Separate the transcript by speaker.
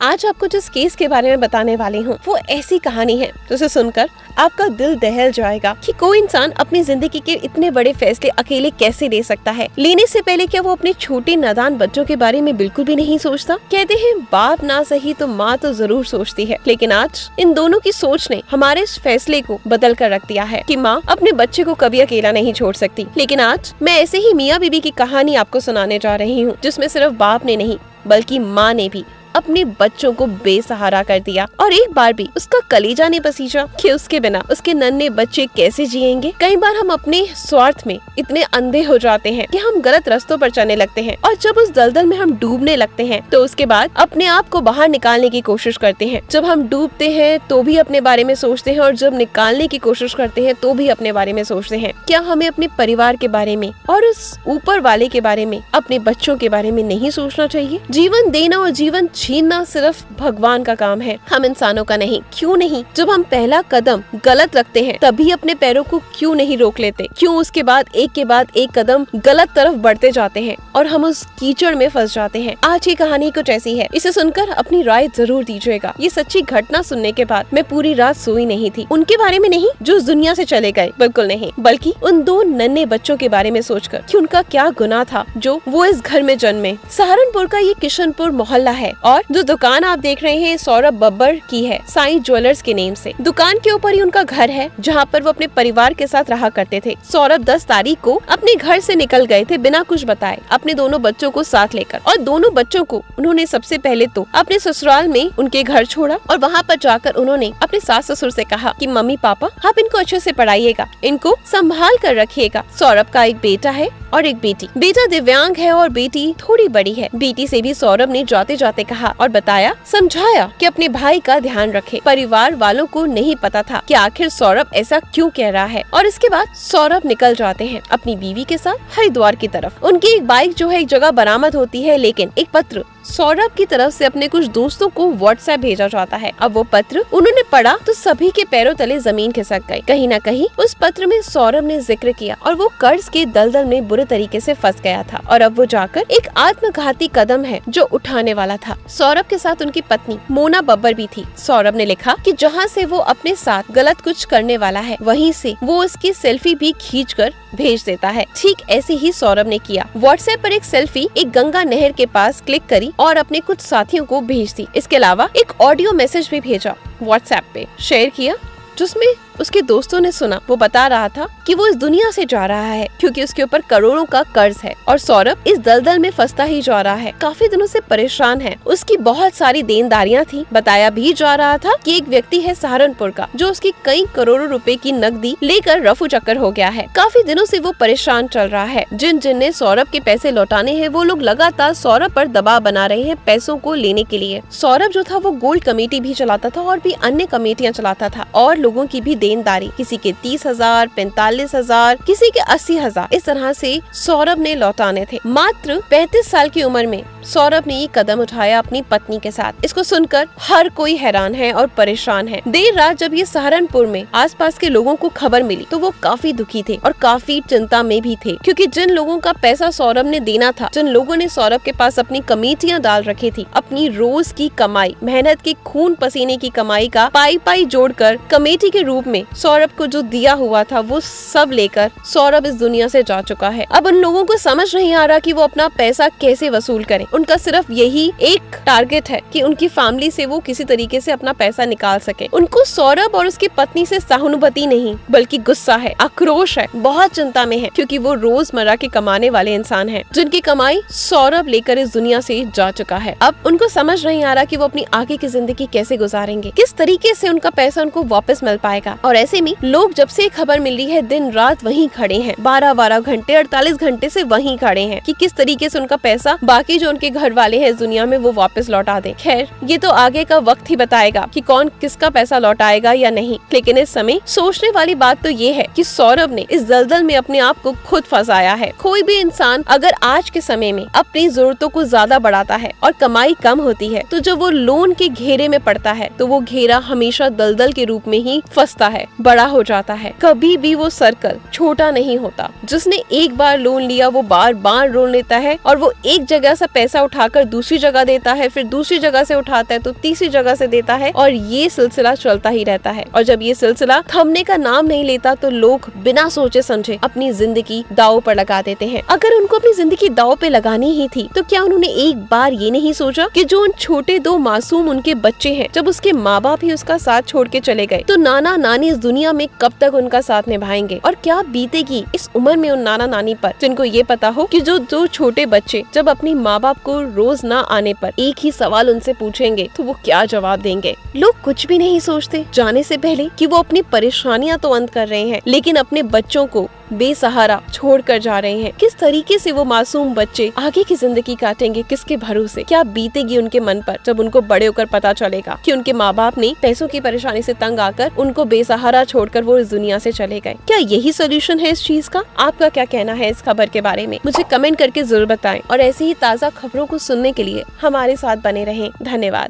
Speaker 1: आज आपको जिस केस के बारे में बताने वाली हूँ वो ऐसी कहानी है जिसे सुनकर आपका दिल दहल जाएगा कि कोई इंसान अपनी जिंदगी के इतने बड़े फैसले अकेले कैसे ले सकता है। लेने से पहले क्या वो अपने छोटे नादान बच्चों के बारे में बिल्कुल भी नहीं सोचता। कहते हैं बाप ना सही तो माँ तो जरूर सोचती है, लेकिन आज इन दोनों की सोच ने हमारे इस फैसले को बदल कर रख दिया है कि माँ अपने बच्चे को कभी अकेला नहीं छोड़ सकती। लेकिन आज मैं ऐसे ही मियाँ बीबी की कहानी आपको सुनाने जा रही हूँ, जिसमें सिर्फ बाप ने नहीं बल्कि माँ ने भी अपने बच्चों को बेसहारा कर दिया और एक बार भी उसका कलेजा नहीं पसीजा कि उसके बिना उसके नन्हे बच्चे कैसे जिएंगे। कई बार हम अपने स्वार्थ में इतने अंधे हो जाते हैं कि हम गलत रास्तों पर चलने लगते हैं और जब उस दलदल में हम डूबने लगते हैं तो उसके बाद अपने आप को बाहर निकालने की कोशिश करते हैं। जब हम डूबते हैं तो भी अपने बारे में सोचते हैं और जब निकालने की कोशिश करते हैं तो भी अपने बारे में सोचते हैं। क्या हमें अपने परिवार के बारे में और उस ऊपर वाले के बारे में, अपने बच्चों के बारे में नहीं सोचना चाहिए? जीवन देना और जीवन छीनना सिर्फ भगवान का काम है, हम इंसानों का नहीं। क्यों नहीं? जब हम पहला कदम गलत रखते हैं तभी अपने पैरों को क्यों नहीं रोक लेते? क्यों उसके बाद एक कदम गलत तरफ बढ़ते जाते हैं और हम उस कीचड़ में फंस जाते हैं? आज की कहानी कुछ ऐसी है, इसे सुनकर अपनी राय जरूर दीजिएगा। ये सच्ची घटना सुनने के बाद मैं पूरी रात सोई नहीं थी। उनके बारे में नहीं जो इस दुनिया से चले गए, बिल्कुल नहीं, बल्कि उन दो नन्हे बच्चों के बारे में सोचकर कि उनका क्या गुनाह था जो वो इस घर में जन्मे। सहारनपुर का ये किशनपुर मोहल्ला है और जो दुकान आप देख रहे हैं सौरभ बब्बर की है, साईं ज्वेलर्स के नेम से। दुकान के ऊपर ही उनका घर है जहाँ पर वो अपने परिवार के साथ रहा करते थे। सौरभ 10 तारीख को अपने घर से निकल गए थे बिना कुछ बताए, अपने दोनों बच्चों को साथ लेकर। और दोनों बच्चों को उन्होंने सबसे पहले तो अपने ससुराल में उनके घर छोड़ा और वहाँ पर जाकर उन्होंने अपने सास ससुर से कहा कि मम्मी पापा आप इनको अच्छे से पढ़ाइएगा, इनको संभाल कर रखिएगा। सौरभ का एक बेटा है और एक बेटी। बेटा दिव्यांग है और बेटी थोड़ी बड़ी है। बेटी से भी सौरभ ने जाते जाते कहा और बताया, समझाया कि अपने भाई का ध्यान रखे। परिवार वालों को नहीं पता था कि आखिर सौरभ ऐसा क्यों कह रहा है। और इसके बाद सौरभ निकल जाते हैं अपनी बीवी के साथ हरिद्वार की तरफ। उनकी एक बाइक जो है एक जगह बरामद होती है, लेकिन एक पत्र सौरभ की तरफ से अपने कुछ दोस्तों को व्हाट्सएप भेजा जाता है। अब वो पत्र उन्होंने पढ़ा तो सभी के पैरों तले जमीन खिसक गई। कहीं न कहीं उस पत्र में सौरभ ने जिक्र किया और वो कर्ज के दलदल में बुरे तरीके से फंस गया था और अब वो जाकर एक आत्मघाती कदम है जो उठाने वाला था। सौरभ के साथ उनकी पत्नी मोना बब्बर भी थी। सौरभ ने लिखा कि जहाँ से वो अपने साथ गलत कुछ करने वाला है वहीं से वो उसकी सेल्फी भी खींचकर भेज देता है। ठीक ऐसे ही सौरभ ने किया। व्हाट्सएप पर एक सेल्फी एक गंगा नहर के पास क्लिक करी और अपने कुछ साथियों को भेज दी। इसके अलावा एक ऑडियो मैसेज भी भेजा, व्हाट्सएप पे शेयर किया, जिसमें उसके दोस्तों ने सुना। वो बता रहा था कि वो इस दुनिया से जा रहा है क्योंकि उसके ऊपर करोड़ों का कर्ज है और सौरभ इस दलदल में फंसता ही जा रहा है। काफी दिनों से परेशान है, उसकी बहुत सारी देनदारियां थी। बताया भी जा रहा था कि एक व्यक्ति है सहारनपुर का जो उसकी कई करोड़ों रुपए की नकदी लेकर रफू चक्कर हो गया है। काफी दिनों से वो परेशान चल रहा है। जिनने सौरभ के पैसे लौटाने हैं वो लोग लगातार सौरभ पर दबाव बना रहे हैं पैसों को लेने के लिए। सौरभ जो था वो गोल्ड कमेटी भी चलाता था और भी अन्य कमेटियां चलाता था और लोगों की भी देनदारी, किसी के 30,000, 45,000, किसी के 80,000, इस तरह से सौरभ ने लौटाने थे। मात्र 35 साल की उम्र में सौरभ ने ये कदम उठाया अपनी पत्नी के साथ। इसको सुनकर हर कोई हैरान है और परेशान है। देर रात जब ये सहारनपुर में आसपास के लोगों को खबर मिली तो वो काफी दुखी थे और काफी चिंता में भी थे, क्योंकि जिन लोगों का पैसा सौरभ ने देना था, जिन लोगों ने सौरभ के पास अपनी कमेटियां डाल रखी थी, अपनी रोज की कमाई, मेहनत के खून पसीने की कमाई का पाई जोड़कर कमेटी के रूप में सौरभ को जो दिया हुआ था वो सब लेकर सौरभ इस दुनिया से जा चुका है। अब उन लोगों को समझ नहीं आ रहा कि वो अपना पैसा कैसे वसूल करें। उनका सिर्फ यही एक टारगेट है कि उनकी फैमिली से वो किसी तरीके से अपना पैसा निकाल सके। उनको सौरभ और उसकी पत्नी से सहानुभूति नहीं बल्कि गुस्सा है, आक्रोश है, बहुत चिंता में है, क्योंकि वो रोजमर्रा के कमाने वाले इंसान हैं जिनकी कमाई सौरभ लेकर इस दुनिया से जा चुका है। अब उनको समझ नहीं आ रहा कि वो अपनी आगे की जिंदगी कैसे गुजारेंगे, किस तरीके से उनका पैसा उनको वापस मिल पाएगा। और ऐसे में लोग जब से खबर मिली है दिन रात वहीं खड़े हैं, 12-12 घंटे 48 घंटे से वहीं खड़े हैं कि किस तरीके से उनका पैसा बाकी जो उनके घर वाले हैं इस दुनिया में वो वापस लौटा दे। खैर ये तो आगे का वक्त ही बताएगा कि कौन किसका पैसा लौटाएगा या नहीं, लेकिन इस समय सोचने वाली बात तो ये है कि सौरभ ने इस दलदल में अपने आप को खुद फंसाया है। कोई भी इंसान अगर आज के समय में अपनी जरूरतों को ज्यादा बढ़ाता है और कमाई कम होती है तो जब वो लोन के घेरे में पड़ता है तो वो घेरा हमेशा दलदल के रूप में ही फंसता है, बड़ा हो जाता है। कभी भी वो सर्कल छोटा नहीं होता। जिसने एक बार लोन लिया वो बार बार लोन लेता है और वो एक जगह से पैसा उठाकर दूसरी जगह देता है, फिर दूसरी जगह से उठाता है तो तीसरी जगह से देता है, और ये सिलसिला चलता ही रहता है। और जब ये सिलसिला थमने का नाम नहीं लेता तो लोग बिना सोचे समझे अपनी जिंदगी दांव पर लगा देते हैं। अगर उनको अपनी जिंदगी दांव पे लगानी ही थी तो क्या उन्होंने एक बार ये नहीं सोचा कि जो उन छोटे दो मासूम उनके बच्चे हैं, जब उसके माँ बाप ही उसका साथ छोड़ के चले गए तो नाना नानी इस दुनिया में कब तक उनका साथ निभाएंगे, और क्या बीतेगी इस उम्र में उन नाना नानी पर, जिनको ये पता हो कि जो दो छोटे बच्चे जब अपनी माँ बाप को रोज ना आने पर एक ही सवाल उनसे पूछेंगे तो वो क्या जवाब देंगे। लोग कुछ भी नहीं सोचते जाने से पहले कि वो अपनी परेशानियां तो अंत कर रहे हैं, लेकिन अपने बच्चों को बेसहारा छोड़कर जा रहे हैं। किस तरीके से वो मासूम बच्चे आगे की जिंदगी काटेंगे, किसके भरोसे, क्या बीतेगी उनके मन पर जब उनको बड़े होकर पता चलेगा कि उनके माँ बाप ने पैसों की परेशानी से तंग आकर उनको बेसहारा छोड़कर वो इस दुनिया से चले गए। क्या यही सोल्यूशन है इस चीज का? आपका क्या कहना है इस खबर के बारे में? मुझे कमेंट करके जरूर बताएं और ऐसी ही ताज़ा खबरों को सुनने के लिए हमारे साथ बने रहें। धन्यवाद।